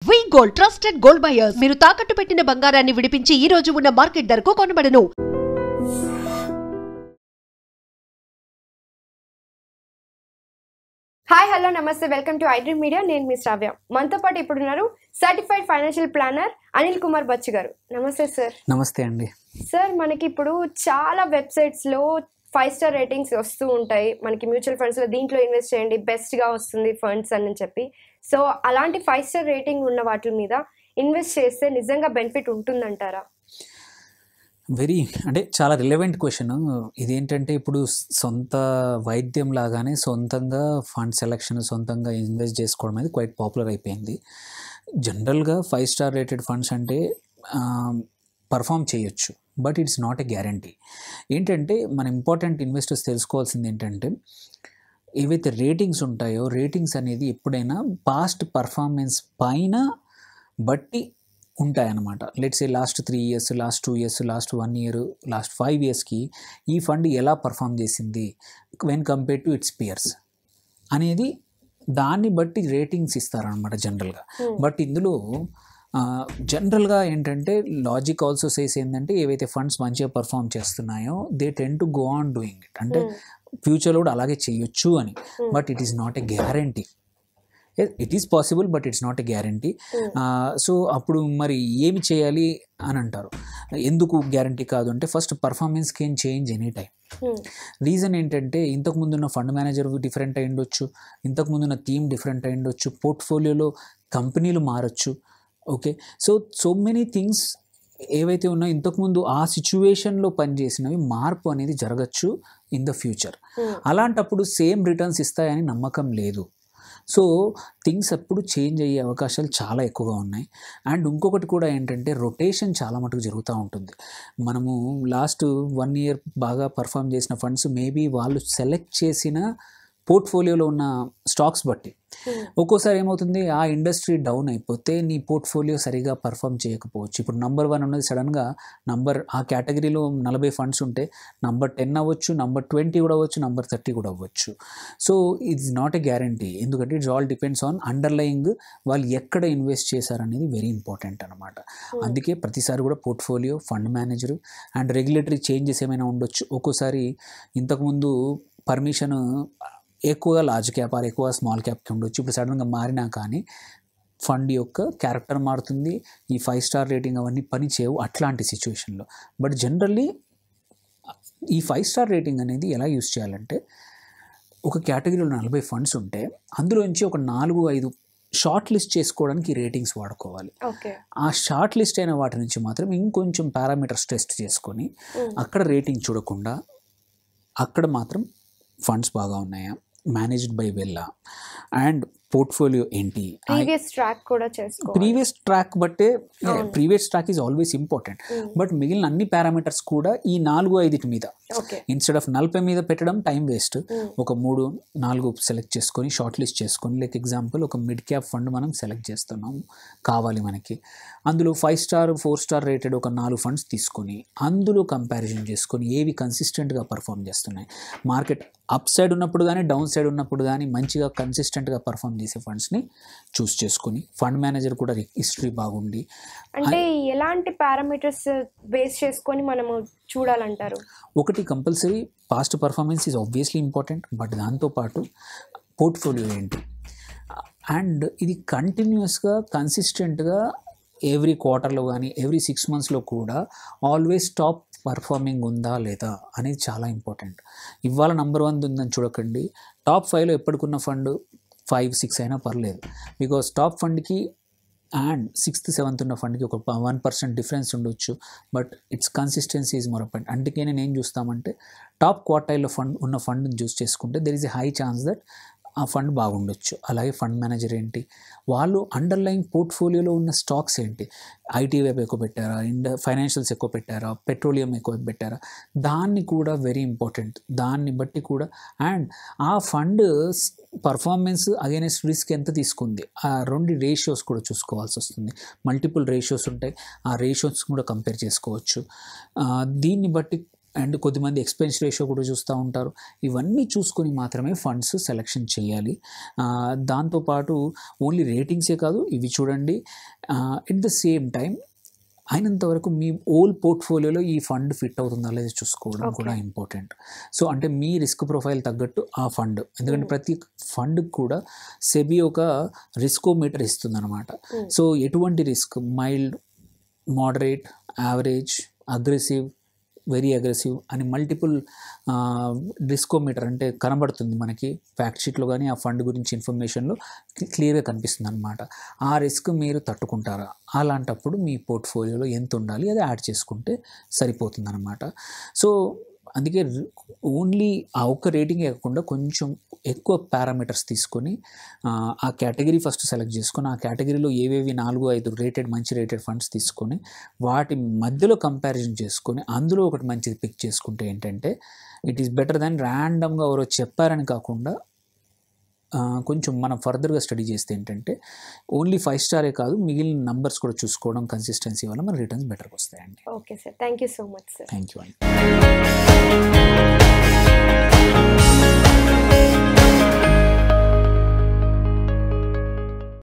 వి gold trusted gold buyers. మీరు తాకట్టు పెట్టిన బంగారాన్ని విడిపించి ఈ రోజు ఉన్న మార్కెట్ ధరకు కొనబడను. హాయ్ హలో నమస్తే, వెల్కమ్ టు ఐడ్రీమ్ మీడియా. నేను మీ శ్రావ్య. మనతో పాటు ఇప్పుడు ఉన్నారు certified financial planner Anil Kumar Bachchu గారు. నమస్తే సార్. నమస్తే అండి. సార్, మనకి ఇప్పుడు చాలా వెబ్సైట్స్లో 5 స్టార్ రేటింగ్స్ వస్తూ ఉంటాయి. మనకి మ్యూచువల్ ఫండ్స్లో దీంట్లో ఇన్వెస్ట్ చేయండి, బెస్ట్గా వస్తుంది ఫండ్స్ అని చెప్పి. సో అలాంటి 5 స్టార్ రేటింగ్ ఉన్న వాటి మీద ఇన్వెస్ట్ చేస్తే నిజంగా బెనిఫిట్ ఉంటుందంటారా? అంటే చాలా రిలవెంట్ క్వశ్చన్. ఇదేంటంటే ఇప్పుడు సొంత వైద్యం లాగానే సొంతంగా ఫండ్ సెలెక్షన్, సొంతంగా ఇన్వెస్ట్ చేసుకోవడం అనేది క్వైట్ పాపులర్ అయిపోయింది. జనరల్గా 5 స్టార్ రేటెడ్ ఫండ్స్ అంటే పర్ఫామ్ చేయొచ్చు, but it's not a guarantee. ఏంటంటే మన ఇంపార్టెంట్ ఇన్వెస్టర్స్ తెలుసుకోవాల్సింది ఏంటంటే, ఏవైతే రేటింగ్స్ ఉంటాయో రేటింగ్స్ అనేది ఎప్పుడైనా పాస్ట్ పర్ఫార్మెన్స్ పైన బట్టి ఉంటాయన్నమాట. Let's a last 3 years, last 2 years, last 1 year, last 5 ఇయర్స్కి ఈ ఫండ్ ఎలా పర్ఫామ్ చేసింది when compare to its peers అనేది దాన్ని బట్టి రేటింగ్స్ ఇస్తారనమాట జనరల్గా. బట్ ఇందులో జనరల్గా ఏంటంటే లాజిక్ ఆల్సో సేస్ ఏంటంటే, ఏవైతే ఫండ్స్ మంచిగా పర్ఫామ్ చేస్తున్నాయో they tend to go on doing it, అంటే ఫ్యూచర్లో కూడా అలాగే చేయొచ్చు అని. But it is not a guarantee. It is possible, but it's not a guarantee. So అప్పుడు మరి ఏమి చేయాలి అని అంటారు. ఎందుకు గ్యారంటీ కాదు అంటే, first performance can change any time. Reason ఏంటంటే, ఇంతకుముందున్న ఫండ్ మేనేజర్ డిఫరెంట్ అయి ఉండొచ్చు, ఇంతకుముందున్న థీమ్ డిఫరెంట్ అయి ఉండొచ్చు, పోర్ట్ఫోలియోలో కంపెనీలు మారచ్చు. ఓకే, సో మెనీ థింగ్స్ ఏవైతే ఉన్నాయో ఇంతకుముందు ఆ సిచ్యువేషన్లో పనిచేసినవి మార్పు అనేది జరగచ్చు ఇన్ ద ఫ్యూచర్. అలాంటప్పుడు సేమ్ రిటర్న్స్ ఇస్తాయని నమ్మకం లేదు. సో థింగ్స్ అప్పుడు చేంజ్ అయ్యే అవకాశాలు చాలా ఎక్కువగా ఉన్నాయి. అండ్ ఇంకొకటి కూడా ఏంటంటే, రొటేషన్ చాలా మటుకు జరుగుతూ ఉంటుంది. మనము లాస్ట్ 1 ఇయర్ బాగా పర్ఫామ్ చేసిన ఫండ్స్ మేబీ వాళ్ళు సెలెక్ట్ చేసిన పోర్ట్ఫోలియోలో ఉన్న స్టాక్స్ బట్టి ఒక్కోసారి ఏమవుతుంది, ఆ ఇండస్ట్రీ డౌన్ అయిపోతే నీ పోర్ట్ఫోలియో సరిగా పర్ఫామ్ చేయకపోవచ్చు. ఇప్పుడు నంబర్ 1 ఉన్నది సడన్గా ఆ కేటగిరీలో 40 ఫండ్స్ ఉంటే నంబర్ 10 అవ్వచ్చు, నంబర్ 20 కూడా అవ్వచ్చు, నంబర్ 30 కూడా అవ్వచ్చు. So it's not a guarantee, ఎందుకంటే it's all depends on underlying వాళ్ళు ఎక్కడ ఇన్వెస్ట్ చేశారనేది వెరీ ఇంపార్టెంట్ అనమాట. అందుకే ప్రతిసారి కూడా portfolio, fund manager and regulatory changes ఏమైనా ఉండొచ్చు. ఒక్కోసారి ఇంతకుముందు పర్మిషన్ ఎక్కువగా లార్జ్ క్యాప్ ఆర్ ఎక్కువ స్మాల్ క్యాప్కి ఉండొచ్చు, ఇప్పుడు సడన్గా మారినా కానీ ఫండ్ యొక్క క్యారెక్టర్ మారుతుంది, ఈ 5 స్టార్ రేటింగ్ అవన్నీ పని చేయవు అట్లాంటి సిచ్యువేషన్లో. బట్ జనరల్లీ ఈ 5 స్టార్ రేటింగ్ అనేది ఎలా యూస్ చేయాలంటే, ఒక కేటగిరీలో 40 ఫండ్స్ ఉంటే అందులోంచి ఒక 4-5 షార్ట్ లిస్ట్ చేసుకోవడానికి రేటింగ్స్ వాడుకోవాలి. ఆ షార్ట్ లిస్ట్ అయిన వాటి నుంచి మాత్రం ఇంకొంచెం పారామీటర్స్ టెస్ట్ చేసుకొని అక్కడ రేటింగ్ చూడకుండా అక్కడ మాత్రం ఫండ్స్ బాగా ఉన్నాయా, మేనేజ్డ్ బై వెల్లా, అండ్ పోర్ట్ఫోలియో ఏంటి, ప్రీవియస్ ట్రాక్ బట్టే. Previous track is always important, but మిగిలిన అన్ని పారామీటర్స్ కూడా ఈ 4-5 మీద ఇన్స్టెడ్ ఆఫ్ 40 మీద పెట్టడం టైం వేస్ట్. ఒక 3-4 సెలెక్ట్ చేసుకొని షార్ట్ లిస్ట్ చేసుకొని, లైక్ ఎగ్జాంపుల్ ఒక మిడ్ క్యాప్ ఫండ్ మనం సెలెక్ట్ చేస్తున్నాము కావాలి మనకి, అందులో 5 స్టార్ 4 స్టార్ రేటెడ్ ఒక 4 ఫండ్స్ తీసుకొని అందులో కంపారిజన్ చేసుకొని ఏవి కన్సిస్టెంట్గా పర్ఫామ్ చేస్తున్నాయి, మార్కెట్ అప్ సైడ్ ఉన్నప్పుడు కానీ డౌన్ సైడ్ ఉన్నప్పుడు కానీ మంచిగా కన్సిస్టెంట్గా పర్ఫామ్ చేసే ఫండ్స్ని చూస్ చేసుకొని, ఫండ్ మేనేజర్ కూడా హిస్టరీ బాగుండి. అంటే ఎలాంటి పారామీటర్స్ బేస్ చేసుకొని మనము చూడాలంటారు? ఒకటి compulsory past performance is obviously important, but దాంతోపాటు పోర్ట్ఫోలియో ఏంటి, అండ్ ఇది కంటిన్యూస్గా కన్సిస్టెంట్గా ఎవ్రీ క్వార్టర్లో కానీ ఎవ్రీ 6 మంత్స్లో కూడా ఆల్వేస్ టాప్ పర్ఫార్మింగ్ ఉందా లేదా అనేది చాలా ఇంపార్టెంట్. ఇవాళ నంబర్ 1 ఉందని చూడకండి, టాప్ 5లో ఎప్పటికున్న ఫండ్ 5-6 అయినా పర్లేదు. Because top ఫండ్కి and 6th 7th ఉన్న ఫండ్కి ఒక 1% డిఫరెన్స్ ఉండొచ్చు, but it's consistency is more point. అందుకే నేను ఏం చూస్తామంటే, టాప్ క్వార్టైల్లో ఫండ్ ఉన్న ఫండ్ని చూస్ చేసుకుంటే there is a high chance that ఆ ఫండ్ బాగుండొచ్చు. అలాగే ఫండ్ మేనేజర్ ఏంటి, వాళ్ళు అండర్లైన్ పోర్ట్ఫోలియోలో ఉన్న స్టాక్స్ ఏంటి, ఐటీ వైపు ఎక్కువ పెట్టారా, ఫైనాన్షియల్స్ ఎక్కువ పెట్టారా, పెట్రోలియం ఎక్కువ పెట్టారా, దాన్ని కూడా వెరీ ఇంపార్టెంట్. దాన్ని బట్టి కూడా అండ్ ఆ ఫండ్ పర్ఫార్మెన్స్ అగైనెస్ట్ రిస్క్ ఎంత తీసుకుంది, ఆ 2 రేషియోస్ కూడా చూసుకోవాల్సి వస్తుంది. మల్టిపుల్ రేషియోస్ ఉంటాయి, ఆ రేషియోస్ కూడా కంపేర్ చేసుకోవచ్చు. దీన్ని బట్టి అండ్ కొద్దిమంది ఎక్స్పెన్స్ రేషియో కూడా చూస్తూ ఉంటారు. ఇవన్నీ చూసుకొని మాత్రమే ఫండ్స్ సెలెక్షన్ చేయాలి. దాంతోపాటు ఓన్లీ రేటింగ్సే కాదు, ఇవి చూడండి. ఎట్ ద సేమ్ టైం అయినంత వరకు మీ ఓల్ పోర్ట్ఫోలియోలో ఈ ఫండ్ ఫిట్ అవుతుందా లేదా చూసుకోవడం కూడా ఇంపార్టెంట్. సో అంటే మీ రిస్క్ ప్రొఫైల్ తగ్గట్టు ఆ ఫండ్, ఎందుకంటే ప్రతి ఫండ్కి కూడా సెబీ ఒక రిస్కోమీటర్ ఇస్తుంది అనమాట. సో ఎటువంటి risk, mild, moderate, average, aggressive, very aggressive అని మల్టిపుల్ రిస్కోమీటర్ అంటే కనబడుతుంది మనకి ఫ్యాక్ట్ షీట్లో కానీ ఆ ఫండ్ గురించి ఇన్ఫర్మేషన్లో క్లియర్గా కనిపిస్తుంది అనమాట. ఆ రిస్క్ మీరు తట్టుకుంటారా? అలాంటప్పుడు మీ పోర్ట్ఫోలియోలో ఎంత ఉండాలి అది యాడ్ చేసుకుంటే సరిపోతుంది అనమాట. సో అందుకే ఓన్లీ ఆ ఒక్క రేటింగ్ కాకుండా కొంచెం ఎక్కువ పారామీటర్స్ తీసుకొని ఆ కేటగిరీ ఫస్ట్ సెలెక్ట్ చేసుకొని ఆ కేటగిరీలో ఏవేవి 4-5 రేటెడ్ మంచి రేటెడ్ ఫండ్స్ తీసుకొని వాటి మధ్యలో కంపారిజన్ చేసుకొని అందులో ఒకటి మంచిది పిక్ చేసుకుంటే ఏంటంటే ఇట్ ఈస్ బెటర్ దాన్ ర్యాండమ్గా ఎవరో చెప్పారని కాకుండా కొంచెం మనం ఫర్దర్గా స్టడీ చేస్తే ఏంటంటే ఓన్లీ 5 స్టారే కాదు మిగిలిన నంబర్స్ కూడా చూసుకోవడం కన్సిస్టెన్సీ వల్ల మన రిటర్న్స్ బెటర్గా వస్తాయండి. Okay sir, thank you so much sir. Thank you అండి.